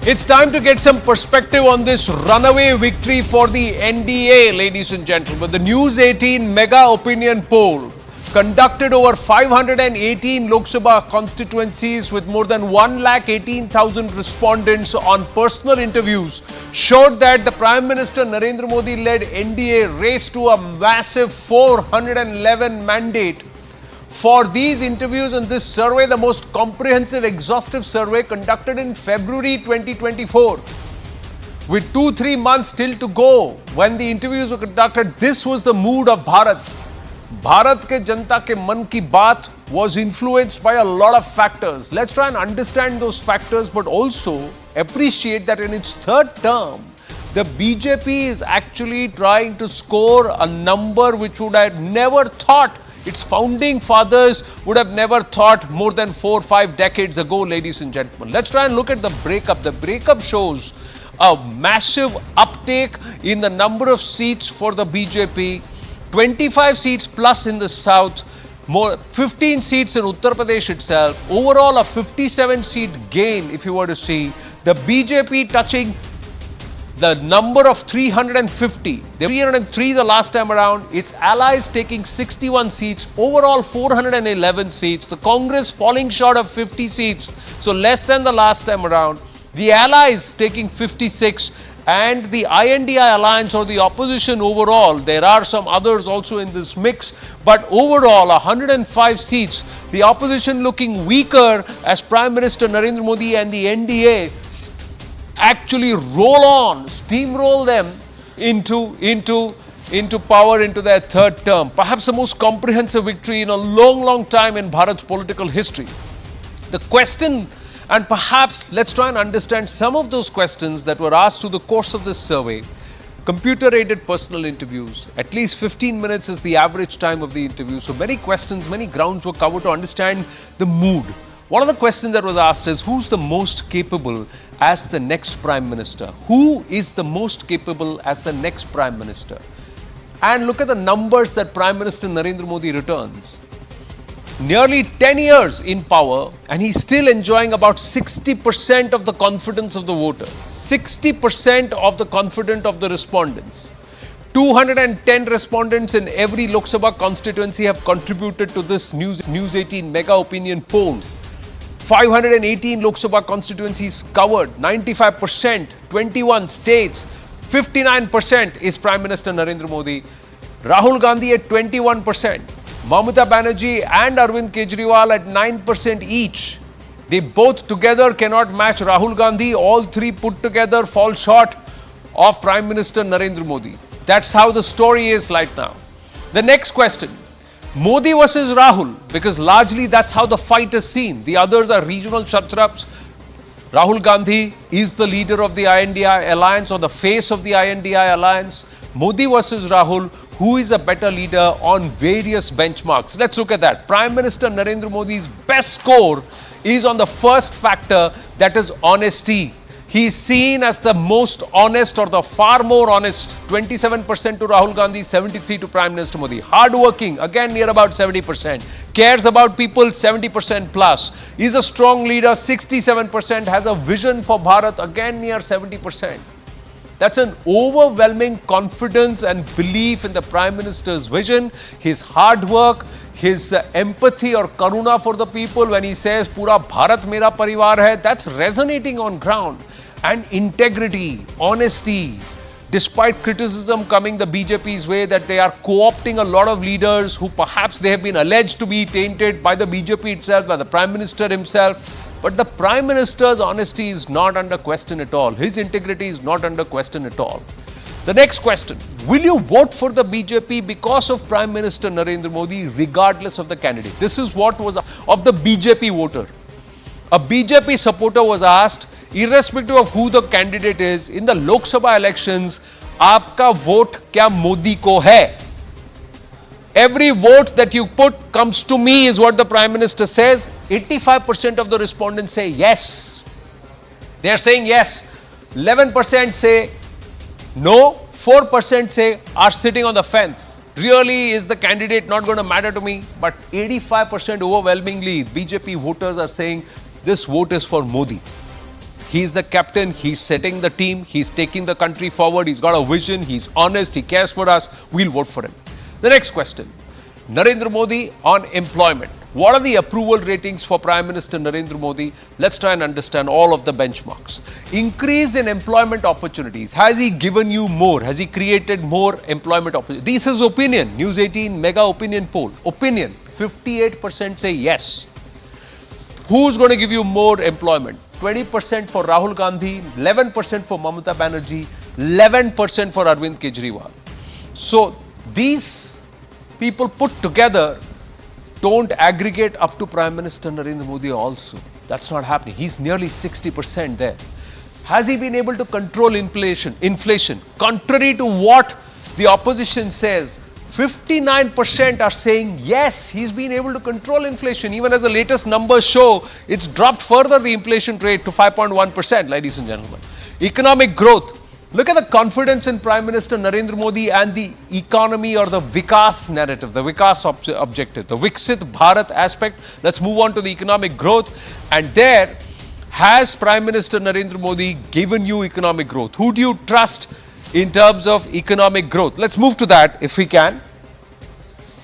It's time to get some perspective on this runaway victory for the NDA, ladies and gentlemen. The News18 mega opinion poll conducted over 518 Lok Sabha constituencies with more than 118,000 respondents on personal interviews showed that the Prime Minister Narendra Modi led NDA raced to a massive 411 mandate. For these interviews and this survey, the most comprehensive, exhaustive survey conducted in February 2024. With 2-3 months still to go, when the interviews were conducted, this was the mood of Bharat. Bharat ke Janta ke Man Ki Baat was influenced by a lot of factors. Let's try and understand those factors, but also appreciate that in its third term, the BJP is actually trying to score a number which would have never thought. Its founding fathers would have never thought more than 4 or 5 decades ago, ladies and gentlemen. Let's try and look at the breakup. The breakup shows a massive uptake in the number of seats for the BJP, 25 seats plus in the south, 15 seats in Uttar Pradesh itself, overall a 57-seat gain if you were to see. The BJP touching the number of 350, 303 the last time around, its allies taking 61 seats, overall 411 seats, the Congress falling short of 50 seats, so less than the last time around, the allies taking 56, and the INDI alliance or the opposition overall, there are some others also in this mix, but overall 105 seats, the opposition looking weaker as Prime Minister Narendra Modi and the NDA actually roll on, steamroll them into power, into their third term. Perhaps the most comprehensive victory in a long time in Bharat's political history. The question, and perhaps let's try and understand some of those questions that were asked through the course of this survey. Computer-aided personal interviews. At least 15 minutes is the average time of the interview. So many questions, many grounds were covered to understand the mood. One of the questions that was asked is, who's the most capable as the next Prime Minister? Who is the most capable as the next Prime Minister? And look at the numbers that Prime Minister Narendra Modi returns. Nearly 10 years in power, and he's still enjoying about 60% of the confidence of the voters. 60% of the confidence of the respondents. 210 respondents in every Lok Sabha constituency have contributed to this News18 mega opinion poll. 518 Lok Sabha constituencies covered, 95%, 21 states, 59% is Prime Minister Narendra Modi. Rahul Gandhi at 21%. Mamata Banerjee and Arvind Kejriwal at 9% each. They both together cannot match Rahul Gandhi. All three put together fall short of Prime Minister Narendra Modi. That's how the story is right now. The next question, Modi versus Rahul, because largely that's how the fight is seen. The others are regional satraps. Rahul Gandhi is the leader of the INDI alliance, or the face of the INDI alliance. Modi versus Rahul, who is a better leader on various benchmarks? Let's look at that. Prime Minister Narendra Modi's best score is on the first factor, that is honesty. He is seen as the most honest, or the far more honest. 27% to Rahul Gandhi, 73% to Prime Minister Modi. Hardworking, again near about 70%. Cares about people, 70% plus. Is a strong leader, 67%. Has a vision for Bharat, again near 70%. That's an overwhelming confidence and belief in the Prime Minister's vision, his hard work, his empathy or karuna for the people when he says, Pura Bharat mera parivar hai, that's resonating on ground. And integrity, honesty, despite criticism coming the BJP's way that they are co-opting a lot of leaders who perhaps they have been alleged to be tainted by the BJP itself, by the Prime Minister himself. But the Prime Minister's honesty is not under question at all. His integrity is not under question at all. The next question, will you vote for the BJP because of Prime Minister Narendra Modi regardless of the candidate? This is what was of the BJP voter. A BJP supporter was asked, irrespective of who the candidate is, in the Lok Sabha elections, aapka vote kya Modi ko hai? Every vote that you put comes to me, is what the Prime Minister says. 85% of the respondents say yes. They are saying yes. 11% say no. 4% say are sitting on the fence. Really, is the candidate not going to matter to me? But 85% overwhelmingly, BJP voters are saying this vote is for Modi. He's the captain, he's setting the team, he's taking the country forward, he's got a vision, he's honest, he cares for us, we'll vote for him. The next question, Narendra Modi on employment. What are the approval ratings for Prime Minister Narendra Modi? Let's try and understand all of the benchmarks. Increase in employment opportunities. Has he given you more? Has he created more employment opportunities? This is opinion. News18 mega opinion poll. Opinion. 58% say yes. Who's going to give you more employment? 20% for Rahul Gandhi, 11% for Mamata Banerjee, 11% for Arvind Kejriwal. So these people put together don't aggregate up to Prime Minister Narendra Modi also. That's not happening. He's nearly 60% there. Has he been able to control inflation? Contrary to what the opposition says, 59% are saying yes, he's been able to control inflation. Even as the latest numbers show, it's dropped further the inflation rate to 5.1%, ladies and gentlemen. Economic growth. Look at the confidence in Prime Minister Narendra Modi and the economy, or the Vikas narrative, the Vikas objective, the Viksit Bharat aspect. Let's move on to the economic growth. And there, has Prime Minister Narendra Modi given you economic growth? Who do you trust in terms of economic growth? Let's move to that if we can.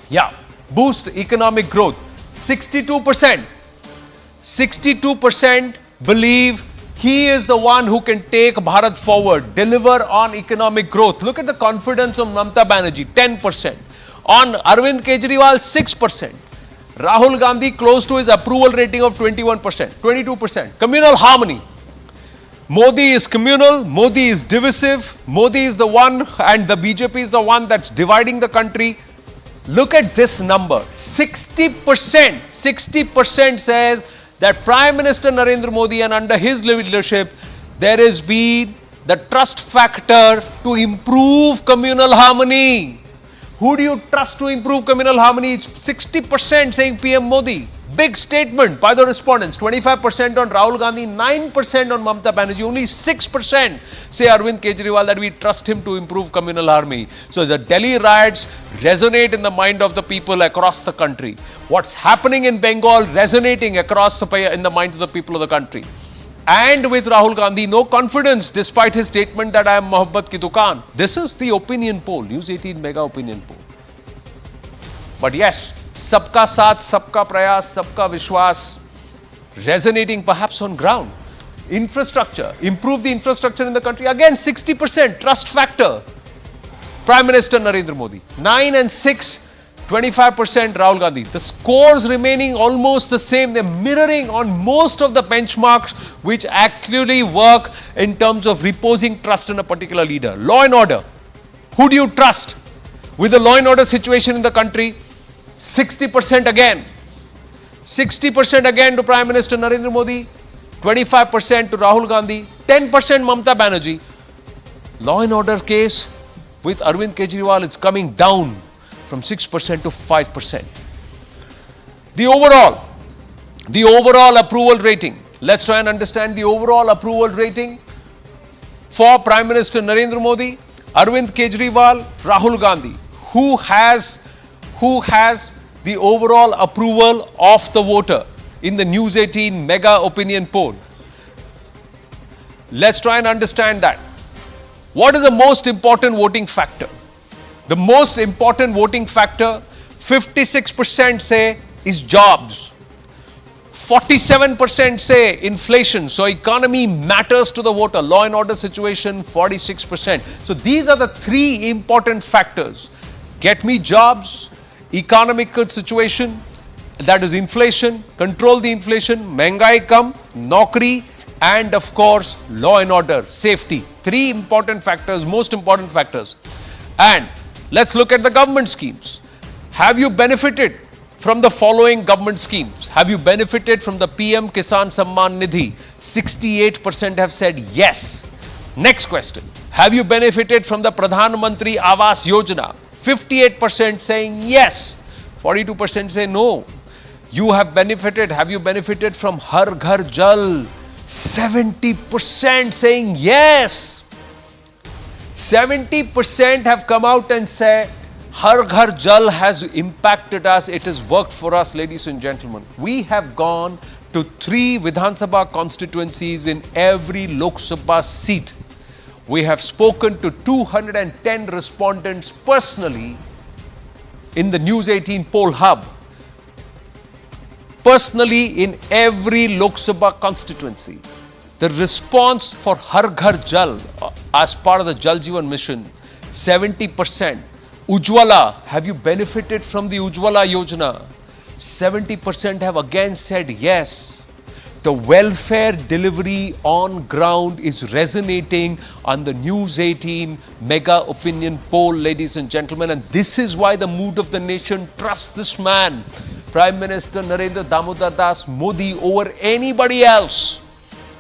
Yeah, boost economic growth. 62%. 62% believe he is the one who can take Bharat forward, deliver on economic growth. Look at the confidence of Mamata Banerjee, 10%. On Arvind Kejriwal, 6%. Rahul Gandhi close to his approval rating of 21%, 22%. Communal harmony. Modi is communal, Modi is divisive, Modi is the one, and the BJP is the one that's dividing the country. Look at this number, 60%. 60% says that Prime Minister Narendra Modi, and under his leadership, there has been the trust factor to improve communal harmony. Who do you trust to improve communal harmony? It's 60% saying PM Modi. Big statement by the respondents. 25% on Rahul Gandhi, 9% on Mamata Banerjee, only 6% say Arvind Kejriwal that we trust him to improve communal harmony. So the Delhi riots resonate in the mind of the people across the country. What's happening in Bengal resonating across in the mind of the people of the country. And with Rahul Gandhi, no confidence despite his statement that I am Mohabbat ki dukaan. This is the opinion poll, News 18 mega opinion poll. But yes, sabka saath, sabka prayas, sabka vishwas, resonating perhaps on ground. Infrastructure, improve the infrastructure in the country. Again, 60% trust factor. Prime Minister Narendra Modi, 9 and 6, 25% Rahul Gandhi. The scores remaining almost the same. They're mirroring on most of the benchmarks which actually work in terms of reposing trust in a particular leader. Law and order. Who do you trust? With the law and order situation in the country, 60% again. 60% again to Prime Minister Narendra Modi, 25% to Rahul Gandhi, 10% Mamata Banerjee. Law and order case with Arvind Kejriwal, it's coming down from 6% to 5%. The overall approval rating. Let's try and understand the overall approval rating for Prime Minister Narendra Modi, Arvind Kejriwal, Rahul Gandhi. Who has the overall approval of the voter in the News 18 mega opinion poll? Let's try and understand that. What is the most important voting factor? The most important voting factor, 56% say is jobs. 47% say inflation. So economy matters to the voter. Law and order situation, 46%. So these are the three important factors. Get me jobs, economical situation, that is inflation, control the inflation, महंगाई कम, नौकरी, and of course law and order, safety. Three important factors, most important factors. And let's look at the government schemes. Have you benefited from the following government schemes? Have you benefited from the PM Kisan Samman Nidhi? 68% have said yes. Next question. Have you benefited from the Pradhan Mantri Awas Yojana? 58% saying yes. 42% say no. You have benefited. Have you benefited from Har Ghar Jal? 70% saying yes. 70% have come out and said Har Ghar Jal has impacted us. It has worked for us, ladies and gentlemen. We have gone to 3 Vidhan Sabha constituencies in every Lok Sabha seat. We have spoken to 210 respondents personally in the News 18 poll hub. Personally in every Lok Sabha constituency. The response for Har Ghar Jal as part of the Jal Jeevan mission, 70%. Ujjwala, have you benefited from the Ujjwala Yojana? 70% have again said yes. The welfare delivery on ground is resonating on the News 18 mega opinion poll, ladies and gentlemen. And this is why the mood of the nation trusts this man, Prime Minister Narendra Damodar Das Modi, over anybody else.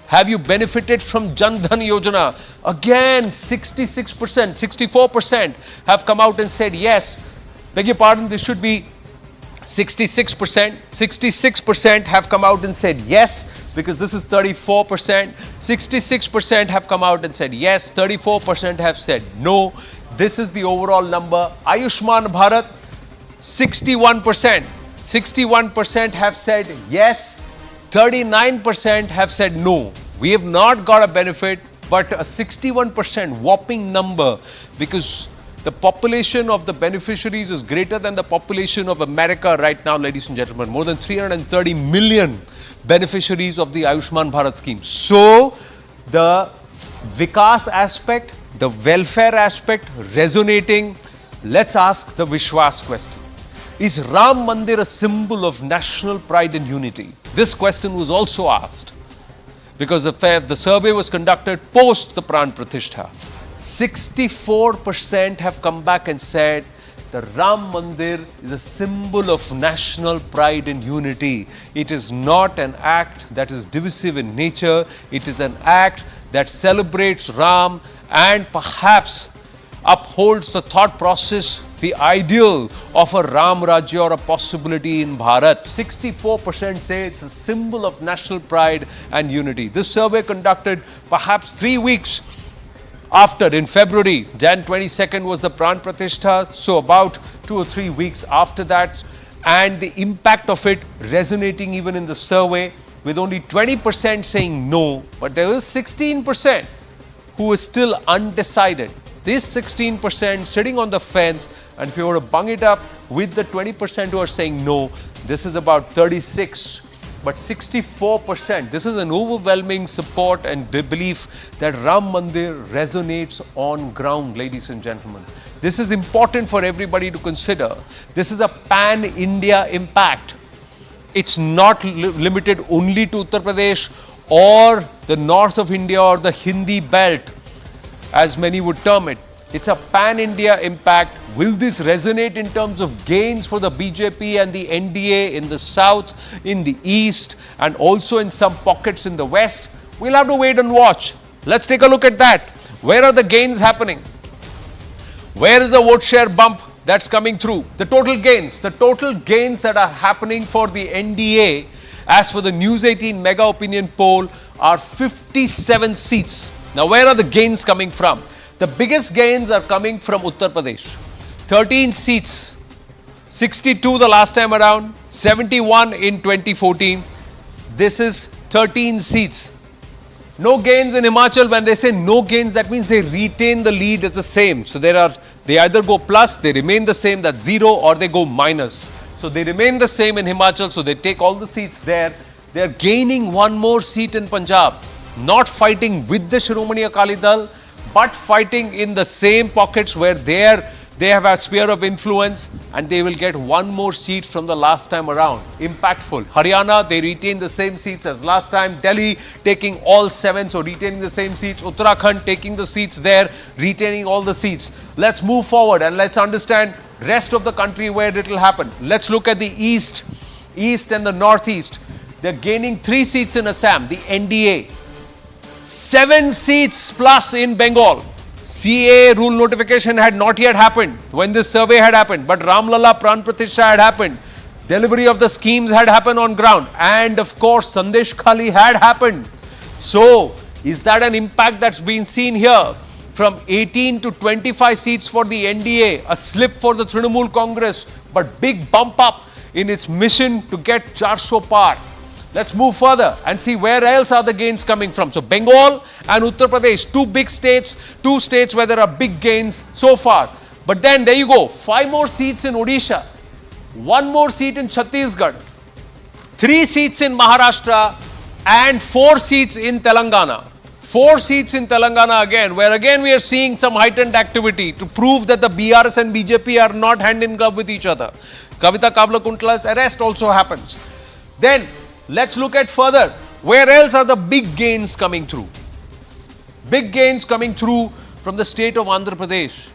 Have you benefited from Jan Dhan Yojana? Again, 66%, 64% have come out and said yes. Beg your pardon, this should be 66%. 66% have come out and said yes, because this is 34%. 66% have come out and said yes. 34% have said no. This is the overall number. Ayushman Bharat, 61%. 61% have said yes. 39% have said no. We have not got a benefit, but a 61% whopping number, because the population of the beneficiaries is greater than the population of America right now, ladies and gentlemen. More than 330 million beneficiaries of the Ayushman Bharat scheme. So, the Vikas aspect, the welfare aspect resonating. Let's ask the Vishwas question. Is Ram Mandir a symbol of national pride and unity? This question was also asked because the survey was conducted post the Pran Pratishtha. 64% have come back and said the Ram Mandir is a symbol of national pride and unity. It is not an act that is divisive in nature. It is an act that celebrates Ram and perhaps upholds the thought process the ideal of a Ram Rajya or a possibility in Bharat. 64% say it's a symbol of national pride and unity. This survey conducted perhaps 3 weeks after, in February, Jan 22nd was the Pran Pratishtha, so about 2 or 3 weeks after that, and the impact of it resonating even in the survey, with only 20% saying no, but there is 16% who is still undecided. This 16% sitting on the fence, and if you were to bung it up with the 20% who are saying no, this is about 36. But 64%, this is an overwhelming support and belief that Ram Mandir resonates on ground, ladies and gentlemen. This is important for everybody to consider. This is a pan-India impact. It's not limited only to Uttar Pradesh or the north of India or the Hindi belt, as many would term it. It's a pan-India impact. Will this resonate in terms of gains for the BJP and the NDA in the south, in the east, and also in some pockets in the west? We'll have to wait and watch. Let's take a look at that. Where are the gains happening? Where is the vote share bump that's coming through? The total gains that are happening for the NDA, as per the News18 mega opinion poll, are 57 seats. Now, where are the gains coming from? The biggest gains are coming from Uttar Pradesh. 13 seats, 62 the last time around, 71 in 2014. This is 13 seats. No gains in Himachal. When they say no gains, that means they retain the lead as the same. So they either go plus, they remain the same, that's 0, or they go minus. So they remain the same in Himachal, so they take all the seats there. They are gaining one more seat in Punjab. Not fighting with the Shiromani Akali Dal, but fighting in the same pockets where they have a sphere of influence, and they will get one more seat from the last time around. Impactful. Haryana, they retain the same seats as last time. Delhi taking all 7, so retaining the same seats. Uttarakhand taking the seats there, retaining all the seats. Let's move forward and let's understand rest of the country where it will happen. Let's look at the east and the northeast. They're gaining 3 seats in Assam, the NDA. 7 seats plus in Bengal. CA rule notification had not yet happened when this survey had happened, but Ram Lalla Pran Pratishtha had happened. Delivery of the schemes had happened on ground, and of course Sandesh Khali had happened. So, is that an impact that's been seen here? From 18 to 25 seats for the NDA, a slip for the Trinamool Congress, but big bump up in its mission to get 400 par. Let's move further and see where else are the gains coming from. So Bengal and Uttar Pradesh, 2 big states, 2 states where there are big gains so far. But then there you go, 5 more seats in Odisha, 1 more seat in Chhattisgarh, 3 seats in Maharashtra, and 4 seats in Telangana. 4 seats in Telangana again, where again we are seeing some heightened activity to prove that the BRS and BJP are not hand in glove with each other. Kavitha Kavlakuntala's arrest also happens. Then let's look at further. Where else are the big gains coming through? Big gains coming through from the state of Andhra Pradesh.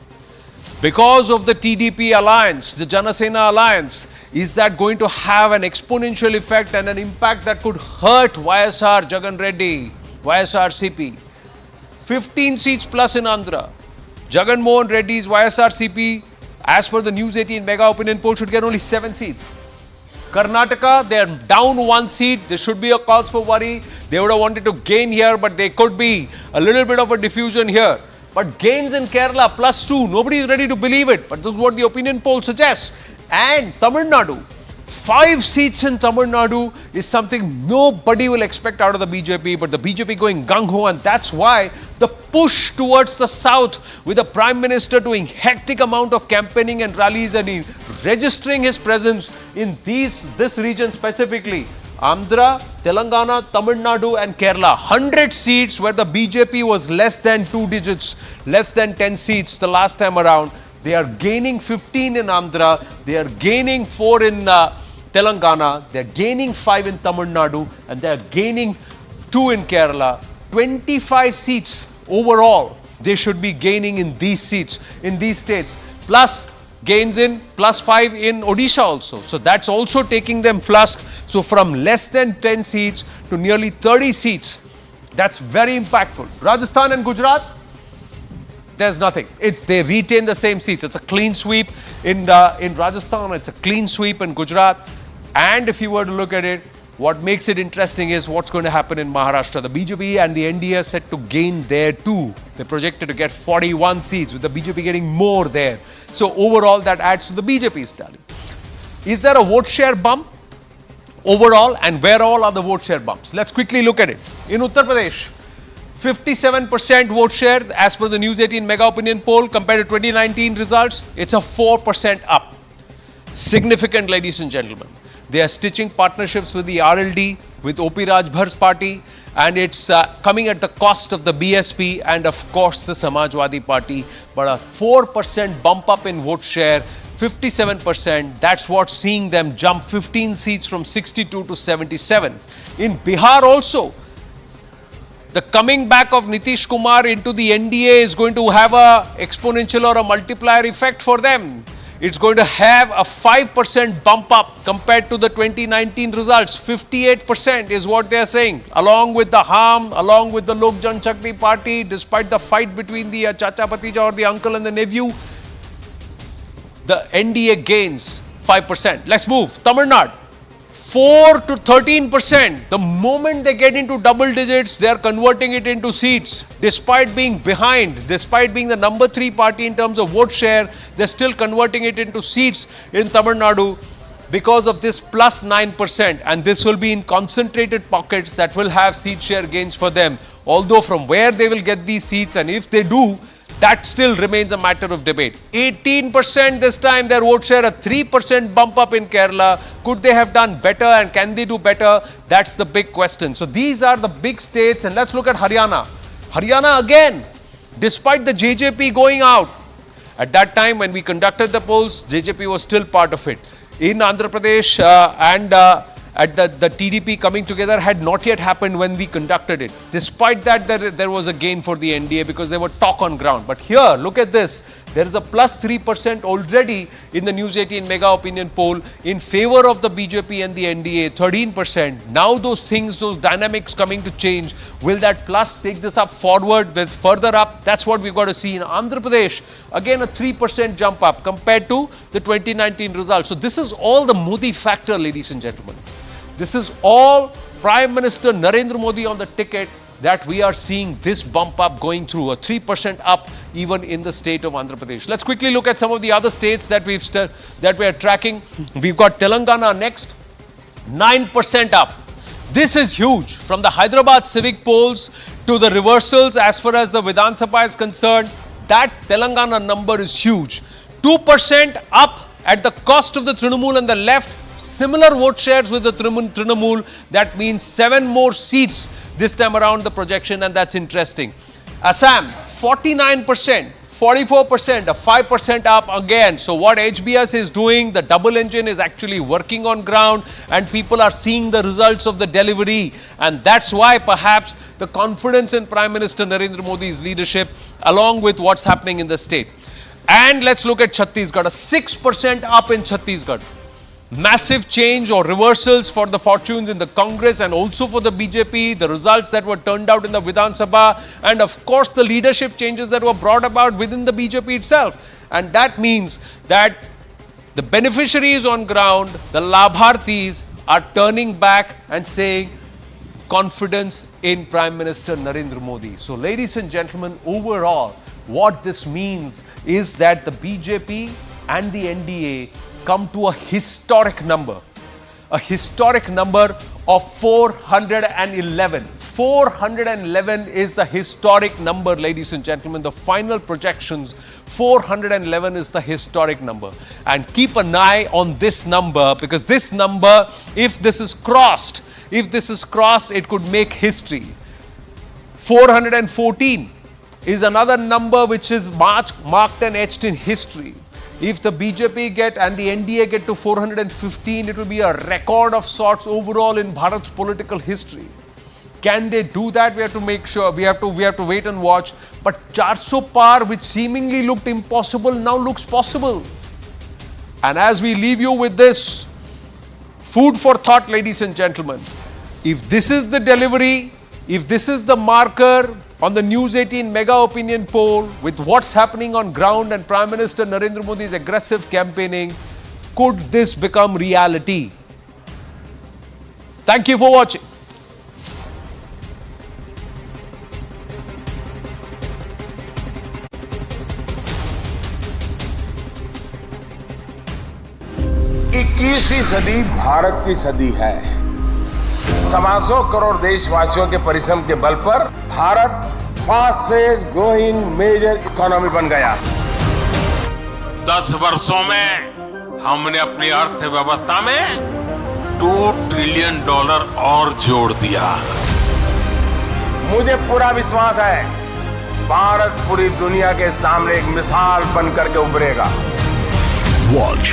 Because of the TDP alliance, the Janasena alliance, is that going to have an exponential effect and an impact that could hurt YSR Jagan Reddy, YSR CP? 15 seats plus in Andhra. Jagan Mohan Reddy's YSR CP, as per the News18 mega opinion poll, should get only 7 seats. Karnataka, they are down 1 seat. There should be a cause for worry. They would have wanted to gain here, but there could be a little bit of a diffusion here. But gains in Kerala, +2. Nobody is ready to believe it, but this is what the opinion poll suggests. And Tamil Nadu, 5 seats in Tamil Nadu is something nobody will expect out of the BJP, but the BJP going gung-ho, and that's why the push towards the south, with the Prime Minister doing hectic amount of campaigning and rallies, and registering his presence in this region specifically. Andhra, Telangana, Tamil Nadu and Kerala. 100 seats where the BJP was less than 2 digits, less than 10 seats the last time around. They are gaining 15 in Andhra, they are gaining 4 in Telangana, they are gaining 5 in Tamil Nadu, and they are gaining 2 in Kerala. 25 seats overall they should be gaining in these seats, in these states. Plus gains in +5 in Odisha also. So that's also taking them flusk. So from less than 10 seats to nearly 30 seats. That's very impactful. Rajasthan and Gujarat, There's nothing. They retain the same seats. It's a clean sweep in Rajasthan. It's a clean sweep in Gujarat. And if you were to look at it, what makes it interesting is what's going to happen in Maharashtra. The BJP and the NDA are set to gain there too. They're projected to get 41 seats, with the BJP getting more there. So overall, that adds to the BJP's tally. Is there a vote share bump overall, and where all are the vote share bumps? Let's quickly look at it. In Uttar Pradesh, 57% vote share as per the News18 mega opinion poll compared to 2019 results. It's a 4% up. Significant, ladies and gentlemen. They are stitching partnerships with the RLD, with OP Rajbhar's party, and it's coming at the cost of the BSP and of course the Samajwadi Party. But a 4% bump up in vote share, 57%, that's what's seeing them jump 15 seats from 62 to 77. In Bihar also, the coming back of Nitish Kumar into the NDA is going to have a exponential or a multiplier effect for them. It's going to have a 5% bump up compared to the 2019 results. 58% is what they are saying. Along with the harm, along with the Lok Janshakti Party, despite the fight between the Chacha Patija or the uncle and the nephew, the NDA gains 5%. Let's move. Tamil Nadu. 4 to 13%. The moment they get into double digits, they are converting it into seats. Despite being behind, despite being the number 3 party in terms of vote share, they're still converting it into seats in Tamil Nadu because of this plus 9%. And this will be in concentrated pockets that will have seat share gains for them. Although from where they will get these seats, and if they do, that still remains a matter of debate. 18% this time, their vote share, a 3% bump up in Kerala. Could they have done better, and can they do better? That's the big question. So these are the big states, and let's look at Haryana. Haryana again, despite the JJP going out, at that time when we conducted the polls, JJP was still part of it. In Andhra Pradesh at the TDP coming together had not yet happened when we conducted it. Despite that, there was a gain for the NDA because they were talk on ground. But here, look at this. There is a plus 3% already in the News18 mega opinion poll in favor of the BJP and the NDA, 13%. Now those things, those dynamics coming to change. Will that plus take this up forward, this further up? That's what we've got to see in Andhra Pradesh. Again, a 3% jump up compared to the 2019 results. So this is all the Modi factor, ladies and gentlemen. This is all Prime Minister Narendra Modi on the ticket that we are seeing this bump up going through, a 3% up even in the state of Andhra Pradesh. Let's quickly look at some of the other states that we are tracking. We've got Telangana next, 9% up. This is huge. From the Hyderabad civic polls to the reversals as far as the Vidhan Sabha is concerned, that Telangana number is huge. 2% up at the cost of the Trinamool and the left. Similar vote shares with the Trinamool. That means 7 more seats this time around the projection, and that's interesting. Assam, 49%, 44%, a 5% up again. So what HBS is doing, the double engine is actually working on ground, and people are seeing the results of the delivery. And that's why perhaps the confidence in Prime Minister Narendra Modi's leadership, along with what's happening in the state. And let's look at Chhattisgarh, a 6% up in Chhattisgarh. Massive change or reversals for the fortunes in the Congress and also for the BJP, the results that were turned out in the Vidhan Sabha, and of course the leadership changes that were brought about within the BJP itself. And that means that the beneficiaries on ground, the Labhartis, are turning back and saying confidence in Prime Minister Narendra Modi. So ladies and gentlemen, overall, what this means is that the BJP and the NDA come to a historic number of 411. 411 is the historic number, ladies and gentlemen. The final projections, 411 is the historic number. And keep an eye on this number, because this number, if this is crossed, it could make history. 414 is another number which is marked and etched in history. If the BJP and the NDA get to 415, it will be a record of sorts overall in Bharat's political history. Can they do that? We have to make sure. We have to wait and watch. But 400 par, which seemingly looked impossible, now looks possible. And as we leave you with this, food for thought, ladies and gentlemen. If this is the delivery, if this is the marker on the News 18 mega opinion poll, with what's happening on ground and Prime Minister Narendra Modi's aggressive campaigning, could this become reality? Thank you for watching. इक्कीसवीं सदी भारत की सदी है। 125 करोड़ देशवासियों के परिश्रम के बल पर भारत फास्टेस्ट ग्रोइंग मेजर इकोनॉमी बन गया। 10 वर्षों में हमने अपनी अर्थव्यवस्था में $2 ट्रिलियन और जोड़ दिया। मुझे पूरा विश्वास है भारत पूरी दुनिया के सामने एक मिसाल बनकर के उभरेगा। Watch